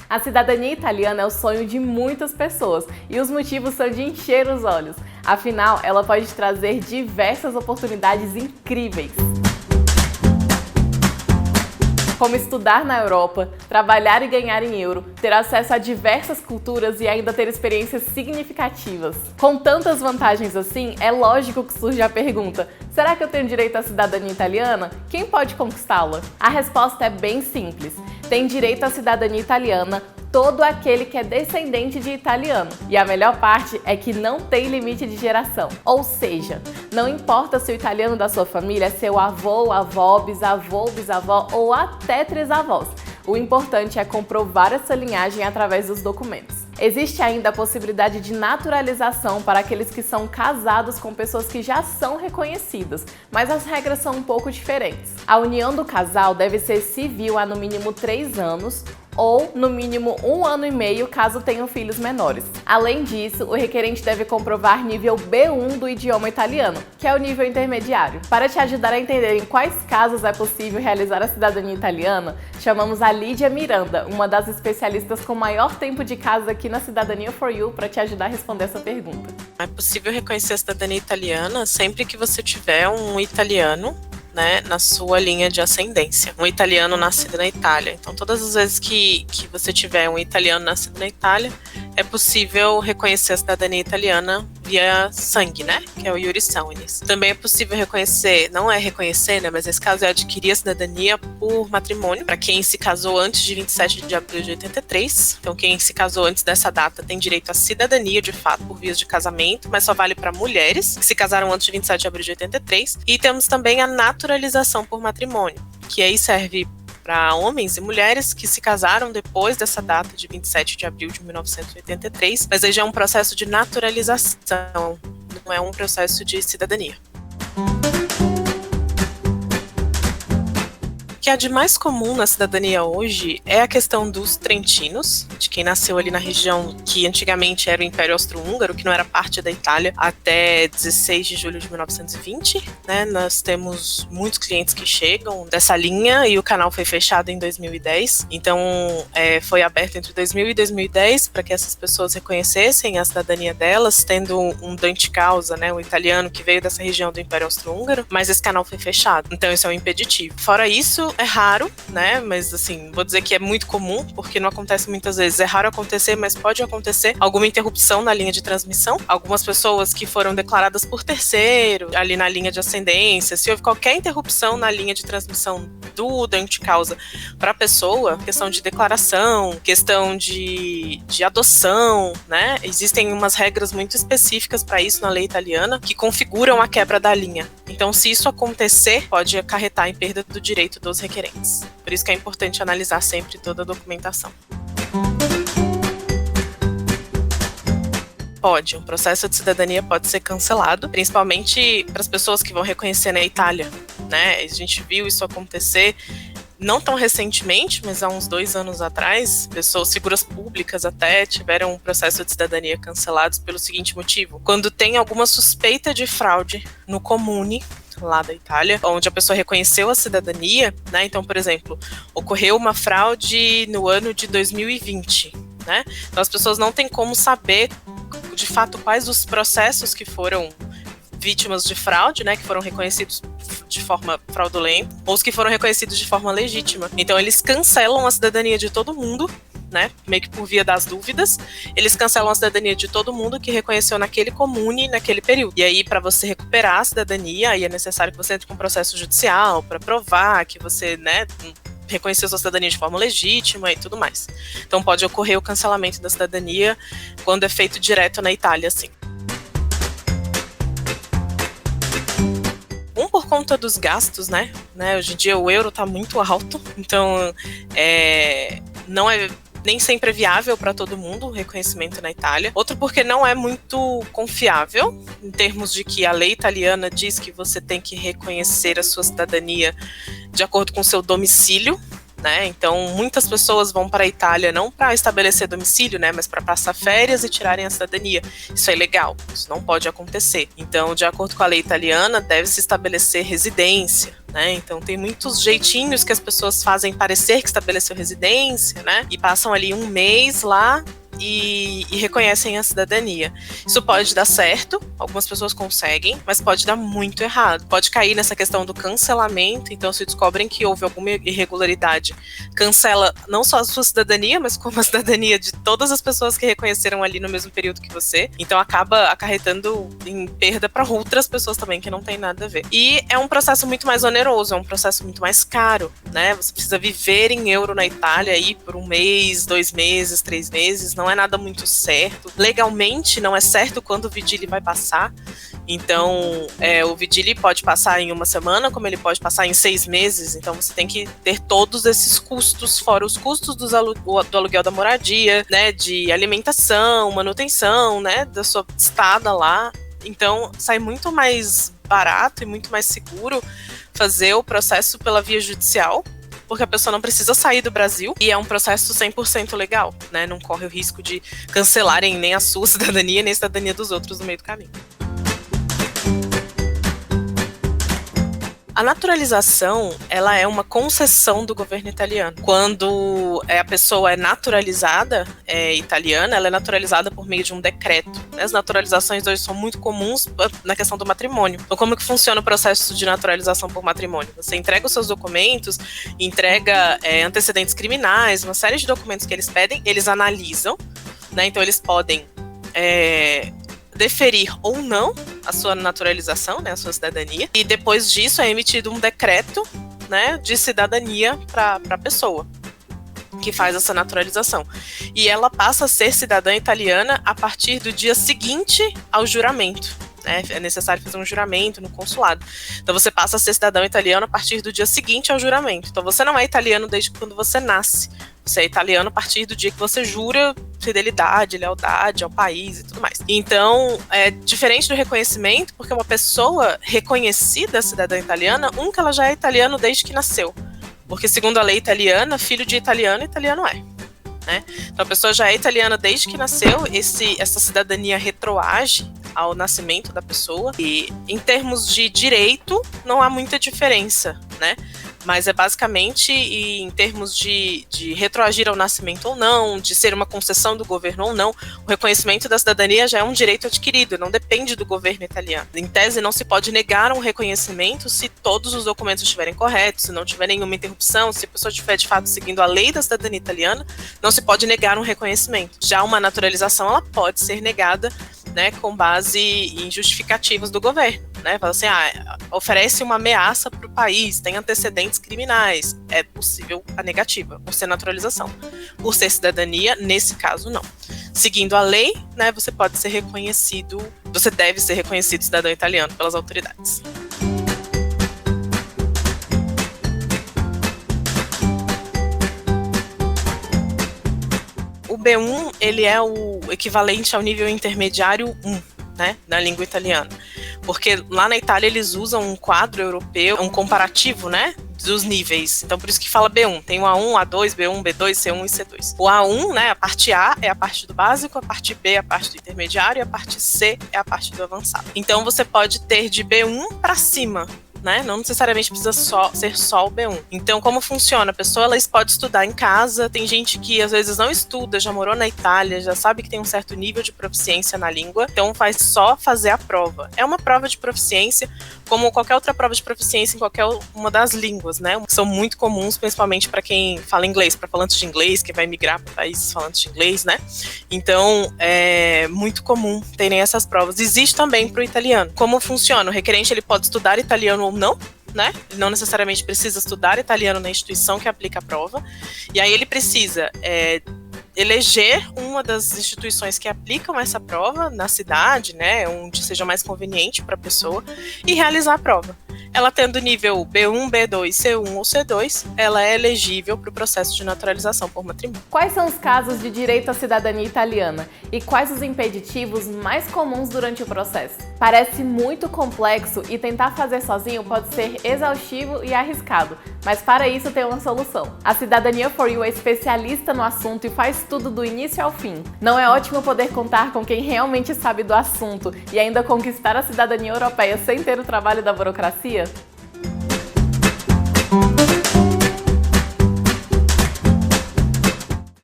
A cidadania italiana é o sonho de muitas pessoas e os motivos são de encher os olhos. Afinal, ela pode trazer diversas oportunidades incríveis, como estudar na Europa, trabalhar e ganhar em euro, ter acesso a diversas culturas e ainda ter experiências significativas. Com tantas vantagens assim, é lógico que surge a pergunta: será que eu tenho direito à cidadania italiana? Quem pode conquistá-la? A resposta é bem simples. Tem direito à cidadania italiana todo aquele que é descendente de italiano. E a melhor parte é que não tem limite de geração. Ou seja, não importa se o italiano da sua família é seu avô, avó, bisavô, bisavó ou até trisavós. O importante é comprovar essa linhagem através dos documentos. Existe ainda a possibilidade de naturalização para aqueles que são casados com pessoas que já são reconhecidas, mas as regras são um pouco diferentes. A união do casal deve ser civil há no mínimo 3 anos, ou no mínimo 1 ano e meio caso tenham filhos menores. Além disso, o requerente deve comprovar nível B1 do idioma italiano, que é o nível intermediário. Para te ajudar a entender em quais casos é possível realizar a cidadania italiana, chamamos a Lídia Miranda, uma das especialistas com maior tempo de casa aqui na Cidadania for You, para te ajudar a responder essa pergunta. É possível reconhecer a cidadania italiana sempre que você tiver um italiano, né, na sua linha de ascendência. Um italiano nascido na Itália. Então, todas as vezes que você tiver um italiano nascido na Itália, é possível reconhecer a cidadania italiana via sangue, né, que é o iuris sanguinis. Também é possível reconhecer, não é reconhecer, né, mas nesse caso é adquirir a cidadania por matrimônio, para quem se casou antes de 27 de abril de 83. Então, quem se casou antes dessa data tem direito à cidadania, de fato, por vias de casamento, mas só vale para mulheres que se casaram antes de 27 de abril de 83. E temos também a naturalização por matrimônio, que aí serve para homens e mulheres que se casaram depois dessa data de 27 de abril de 1983, mas aí já é um processo de naturalização, não é um processo de cidadania. O que há de mais comum na cidadania hoje é a questão dos trentinos, de quem nasceu ali na região que antigamente era o Império Austro-Húngaro, que não era parte da Itália, até 16 de julho de 1920. Né? Nós temos muitos clientes que chegam dessa linha e o canal foi fechado em 2010. Então, foi aberto entre 2000 e 2010 para que essas pessoas reconhecessem a cidadania delas, tendo um dante causa, né, um italiano que veio dessa região do Império Austro-Húngaro, mas esse canal foi fechado. Então, isso é um impeditivo. Fora isso, é raro, né? Mas assim, vou dizer que é muito comum, porque não acontece muitas vezes. É raro acontecer, mas pode acontecer alguma interrupção na linha de transmissão. Algumas pessoas que foram declaradas por terceiro, ali na linha de ascendência, se houve qualquer interrupção na linha de transmissão do dante causa para a pessoa, questão de declaração, questão de adoção, né? Existem umas regras muito específicas para isso na lei italiana que configuram a quebra da linha. Então, se isso acontecer, pode acarretar em perda do direito dos requerentes. Por isso que é importante analisar sempre toda a documentação. Um processo de cidadania pode ser cancelado, principalmente para as pessoas que vão reconhecer na Itália, né? A gente viu isso acontecer não tão recentemente, mas há uns 2 anos atrás, pessoas, figuras públicas até, tiveram um processo de cidadania cancelados pelo seguinte motivo: quando tem alguma suspeita de fraude no comune lá da Itália, onde a pessoa reconheceu a cidadania, né? Então, por exemplo, ocorreu uma fraude no ano de 2020, né? Então as pessoas não têm como saber de fato quais os processos que foram vítimas de fraude, né, que foram reconhecidos de forma fraudulenta, ou os que foram reconhecidos de forma legítima. Então eles cancelam a cidadania de todo mundo, né, meio que por via das dúvidas, eles cancelam a cidadania de todo mundo que reconheceu naquele comune, naquele período. E aí, para você recuperar a cidadania, aí é necessário que você entre com um processo judicial para provar que você, né, reconheceu sua cidadania de forma legítima e tudo mais. Então pode ocorrer o cancelamento da cidadania quando é feito direto na Itália, assim. Por conta dos gastos, né? Hoje em dia o euro está muito alto, então não é nem sempre é viável para todo mundo o reconhecimento na Itália. Outro porque não é muito confiável, em termos de que a lei italiana diz que você tem que reconhecer a sua cidadania de acordo com o seu domicílio, né? Então, muitas pessoas vão para a Itália não para estabelecer domicílio, né, mas para passar férias e tirarem a cidadania. Isso é ilegal, isso não pode acontecer. Então, de acordo com a lei italiana, deve-se estabelecer residência, né? Então, tem muitos jeitinhos que as pessoas fazem parecer que estabeleceu residência, né? E passam ali um mês lá e reconhecem a cidadania. Isso pode dar certo, algumas pessoas conseguem, mas pode dar muito errado. Pode cair nessa questão do cancelamento, então se descobrem que houve alguma irregularidade, cancela não só a sua cidadania, mas como a cidadania de todas as pessoas que reconheceram ali no mesmo período que você. Então acaba acarretando em perda para outras pessoas também que não tem nada a ver. E é um processo muito mais oneroso, é um processo muito mais caro, né? Você precisa viver em euro na Itália aí por 1 mês, 2 meses, 3 meses, não é nada muito certo. Legalmente não é certo quando o Vigili vai passar. Então, o Vigili pode passar em 1 semana, como ele pode passar em 6 meses. Então, você tem que ter todos esses custos, fora os custos do aluguel da moradia, né, de alimentação, manutenção, né, da sua estada lá. Então, sai muito mais barato e muito mais seguro fazer o processo pela via judicial, porque a pessoa não precisa sair do Brasil e é um processo 100% legal, né? Não corre o risco de cancelarem nem a sua cidadania, nem a cidadania dos outros no meio do caminho. A naturalização, ela é uma concessão do governo italiano. Quando a pessoa é naturalizada italiana, ela é naturalizada por meio de um decreto. As naturalizações hoje são muito comuns na questão do matrimônio. Então, como que funciona o processo de naturalização por matrimônio? Você entrega os seus documentos, entrega antecedentes criminais, uma série de documentos que eles pedem, eles analisam, né? Então, eles podem deferir ou não a sua naturalização, né, a sua cidadania, e depois disso é emitido um decreto, né, de cidadania para a pessoa que faz essa naturalização. E ela passa a ser cidadã italiana a partir do dia seguinte ao juramento. É necessário fazer um juramento no consulado. Então você passa a ser cidadão italiano a partir do dia seguinte ao juramento. Então você não é italiano desde quando você nasce. Você é italiano a partir do dia que você jura fidelidade, lealdade ao país e tudo mais. Então, é diferente do reconhecimento, porque uma pessoa reconhecida cidadã italiana, que ela já é italiano desde que nasceu. Porque segundo a lei italiana, filho de italiano, italiano é. Né? Então a pessoa já é italiana desde que nasceu, essa cidadania retroage ao nascimento da pessoa, e em termos de direito não há muita diferença, né? Mas é basicamente em termos de retroagir ao nascimento ou não, de ser uma concessão do governo ou não, o reconhecimento da cidadania já é um direito adquirido, não depende do governo italiano. Em tese, não se pode negar um reconhecimento se todos os documentos estiverem corretos, se não tiver nenhuma interrupção, se a pessoa estiver de fato seguindo a lei da cidadania italiana, não se pode negar um reconhecimento. Já uma naturalização, ela pode ser negada, né, com base em justificativas do governo, né? Fala assim, oferece uma ameaça para o país, tem antecedentes criminais, é possível a negativa, por ser naturalização. Por ser cidadania, nesse caso, não. Seguindo a lei, né, você pode ser reconhecido, você deve ser reconhecido cidadão italiano pelas autoridades. O B1, ele é o equivalente ao nível intermediário 1, né, na língua italiana. Porque lá na Itália eles usam um quadro europeu, um comparativo, né, dos níveis. Então por isso que fala B1. Tem o A1, A2, B1, B2, C1 e C2. O A1, né, a parte A é a parte do básico, a parte B é a parte do intermediário e a parte C é a parte do avançado. Então você pode ter de B1 para cima, né? Não necessariamente precisa ser só o B1. Então, como funciona? A pessoa ela pode estudar em casa, tem gente que às vezes não estuda, já morou na Itália, já sabe que tem um certo nível de proficiência na língua, então faz só fazer a prova. É uma prova de proficiência, como qualquer outra prova de proficiência em qualquer uma das línguas, né? Que são muito comuns, principalmente para quem fala inglês, para falantes de inglês, que vai migrar para países falantes de inglês, né? Então, é muito comum terem essas provas. Existe também para o italiano. Como funciona? O requerente ele pode estudar italiano ou não, né? Ele não necessariamente precisa estudar italiano na instituição que aplica a prova. E aí ele precisa eleger uma das instituições que aplicam essa prova na cidade, né, onde seja mais conveniente para a pessoa, e realizar a prova. ela tendo nível B1, B2, C1 ou C2, ela é elegível para o processo de naturalização por matrimônio. Quais são os casos de direito à cidadania italiana e quais os impeditivos mais comuns durante o processo? Parece muito complexo e tentar fazer sozinho pode ser exaustivo e arriscado, mas para isso tem uma solução. A Cidadania for You é especialista no assunto e faz tudo do início ao fim. Não é ótimo poder contar com quem realmente sabe do assunto e ainda conquistar a cidadania europeia sem ter o trabalho da burocracia?